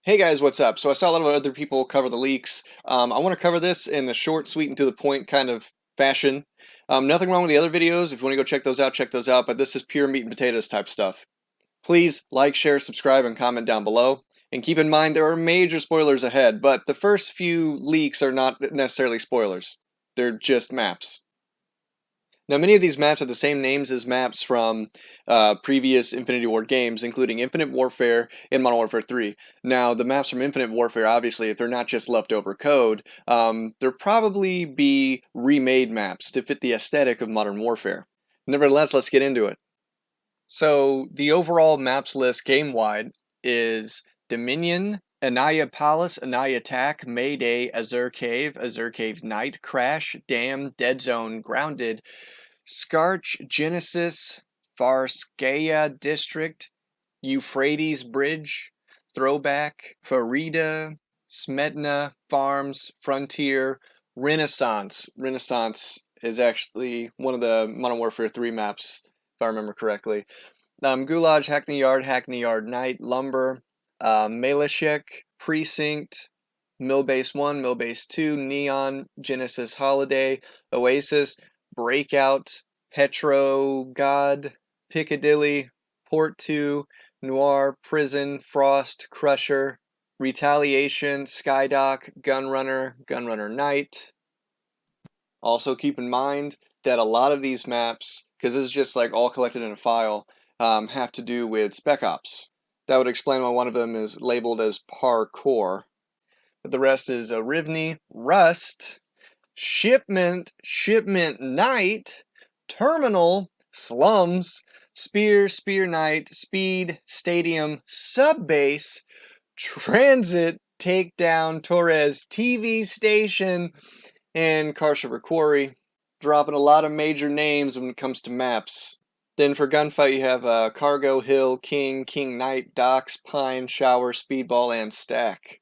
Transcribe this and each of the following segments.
Hey guys, what's up? So I saw a lot of other people cover the leaks. I want to cover this in a short, sweet, and to the point kind of fashion. Nothing wrong with the other videos. If you want to go check those out, check those out. But this is pure meat and potatoes type stuff. Please like, share, subscribe, and comment down below. And keep in mind there are major spoilers ahead, but the first few leaks are not necessarily spoilers. They're just maps. Now, many of these maps have the same names as maps from previous Infinity Ward games, including Infinite Warfare and Modern Warfare 3. Now, the maps from Infinite Warfare, obviously, if they're not just leftover code, they'll probably be remade maps to fit the aesthetic of Modern Warfare. Nevertheless, let's get into it. So, the overall maps list game-wide is Dominion, Anaya Palace, Anaya Attack, Mayday, Azure Cave Night, Crash, Dam, Dead Zone, Grounded, Scarch, Genesis, Farskaya District, Euphrates Bridge, Throwback, Farida, Smedna, Farms, Frontier, Renaissance. Renaissance is actually one of the Modern Warfare 3 maps, if I remember correctly. Gulaj, Hackney Yard Night, Lumber, Malashek, Precinct, Millbase 1, Millbase 2, Neon, Genesis Holiday, Oasis, Breakout, Petro God, Piccadilly, Port 2, Noir, Prison, Frost, Crusher, Retaliation, Skydock, Gunrunner Night. Also keep in mind that a lot of these maps, because this is just like all collected in a file, have to do with Spec Ops. That would explain why one of them is labeled as Parkour. But the rest is Rivni, Rust, Shipment Night, Terminal, Slums, Spear Night, Speed, Stadium, Subbase, Transit, Takedown, Torres, TV Station, and Karshiver Quarry. Dropping a lot of major names when it comes to maps. Then for gunfight you have Cargo, Hill, King Knight, Docks, Pine, Shower, Speedball, and Stack.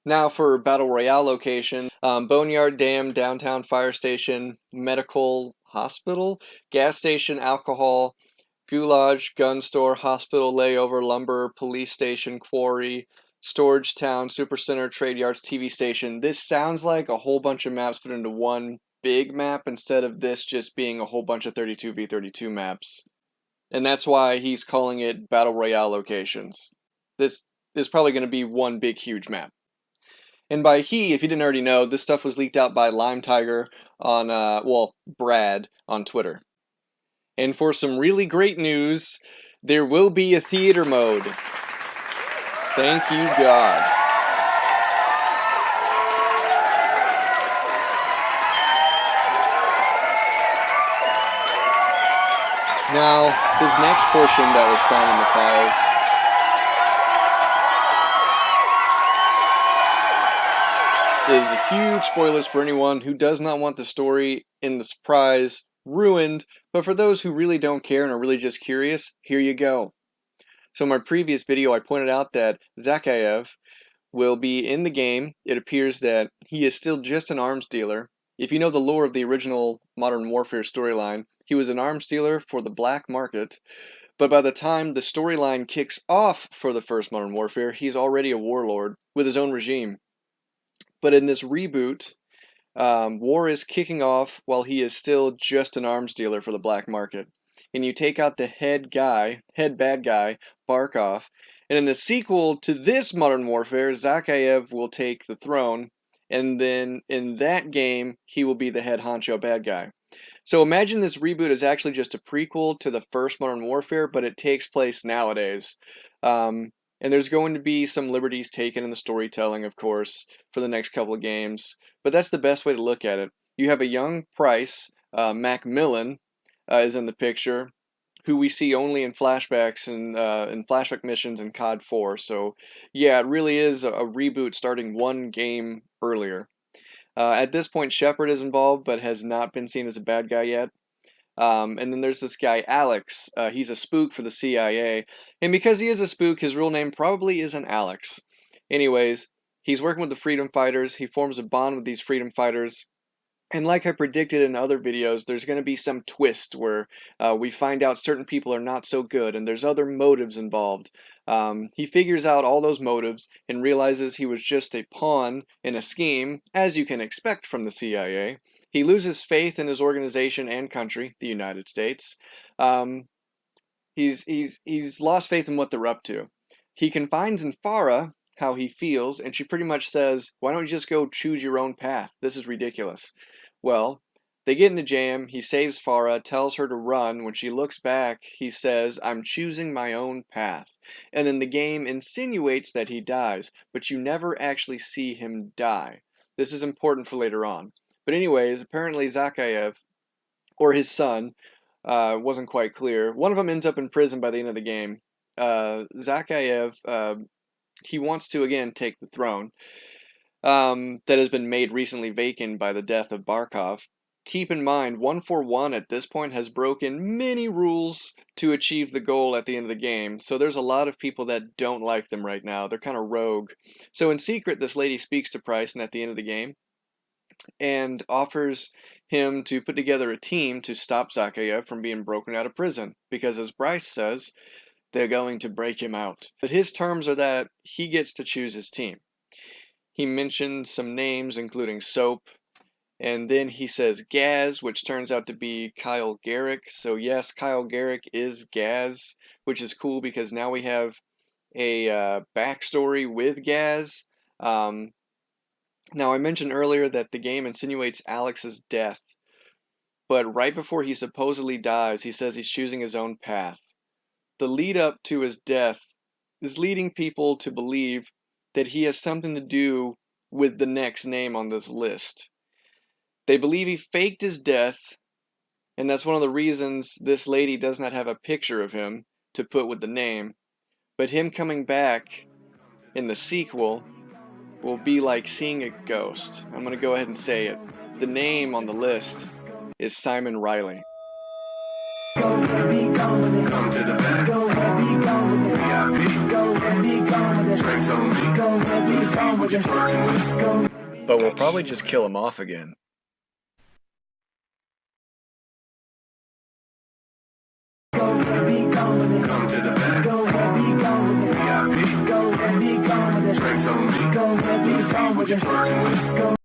Now for Battle Royale location, Boneyard Dam, Downtown Fire Station, Medical Hospital, Gas Station, Alcohol, Gulage, Gun Store, Hospital Layover, Lumber, Police Station, Quarry, Storage Town, Supercenter, Trade Yards, TV Station. This sounds like a whole bunch of maps put into one big map instead of this just being a whole bunch of 32v32 maps. And that's why he's calling it Battle Royale locations. This is probably going to be one big huge map. And by he, if you didn't already know, this stuff was leaked out by Lime Tiger on, Brad on Twitter. And for some really great news, there will be a theater mode. Thank you, God. Now, this next portion that was found in the files is huge spoilers for anyone who does not want the story and the surprise ruined, but for those who really don't care and are really just curious, here you go. So in my previous video I pointed out that Zakayev will be in the game. It appears that he is still just an arms dealer. If you know the lore of the original Modern Warfare storyline, he was an arms dealer for the black market, but by the time the storyline kicks off for the first Modern Warfare, he's already a warlord with his own regime. But in this reboot, war is kicking off while he is still just an arms dealer for the black market. And you take out the head bad guy, Barkov, and in the sequel to this Modern Warfare, Zakayev will take the throne, and then in that game, he will be the head honcho bad guy. So imagine this reboot is actually just a prequel to the first Modern Warfare, but it takes place nowadays. And there's going to be some liberties taken in the storytelling, of course, for the next couple of games. But that's the best way to look at it. You have a young Price, Macmillan, is in the picture, who we see only in flashbacks and in flashback missions in COD 4. So yeah, it really is a reboot starting one game earlier. At this point, Shepard is involved, but has not been seen as a bad guy yet. And then there's this guy, Alex. He's a spook for the CIA. And because he is a spook, his real name probably isn't Alex. Anyways, he's working with the freedom fighters. He forms a bond with these freedom fighters. And like I predicted in other videos, there's going to be some twist where we find out certain people are not so good and there's other motives involved. He figures out all those motives and realizes he was just a pawn in a scheme, as you can expect from the CIA. He loses faith in his organization and country, the United States. Um, he's lost faith in what they're up to. He confides in Farah how he feels, and she pretty much says, "Why don't you just go choose your own path? This is ridiculous." Well, they get in a jam. He saves Farah, tells her to run. When she looks back, he says, "I'm choosing my own path." And then the game insinuates that he dies, but you never actually see him die. This is important for later on. But anyways, apparently Zakayev, or his son, wasn't quite clear. One of them ends up in prison by the end of the game. Zakayev, he wants to again take the throne that has been made recently vacant by the death of Barkov. Keep in mind, 141 at this point has broken many rules to achieve the goal at the end of the game, so there's a lot of people that don't like them right now. They're kind of rogue. So in secret, this lady speaks to Price at the end of the game and offers him to put together a team to stop Zakayev from being broken out of prison, because as Bryce says, they're going to break him out. But his terms are that he gets to choose his team. He mentions some names, including Soap, and then he says Gaz, which turns out to be Kyle Garrick. So yes, Kyle Garrick is Gaz, which is cool because now we have a backstory with Gaz. Now I mentioned earlier that the game insinuates Alex's death, but right before he supposedly dies, he says he's choosing his own path. The lead up to his death is leading people to believe that he has something to do with the next name on this list. They believe he faked his death, and that's one of the reasons this lady does not have a picture of him to put with the name. But him coming back in the sequel will be like seeing a ghost. I'm going to go ahead and say it. The name on the list is Simon Riley. Come to the back. Go ahead, be gone with it. VIP. Go ahead, be gone with it. Drinks on me. Go ahead, be gone with it. Go. But we'll probably just kill him off again. Go ahead, be gone with it. Come to the back. Go ahead, be gone with it. VIP. Go ahead, be gone with it. Drinks on me. Go ahead, be gone with it. Go.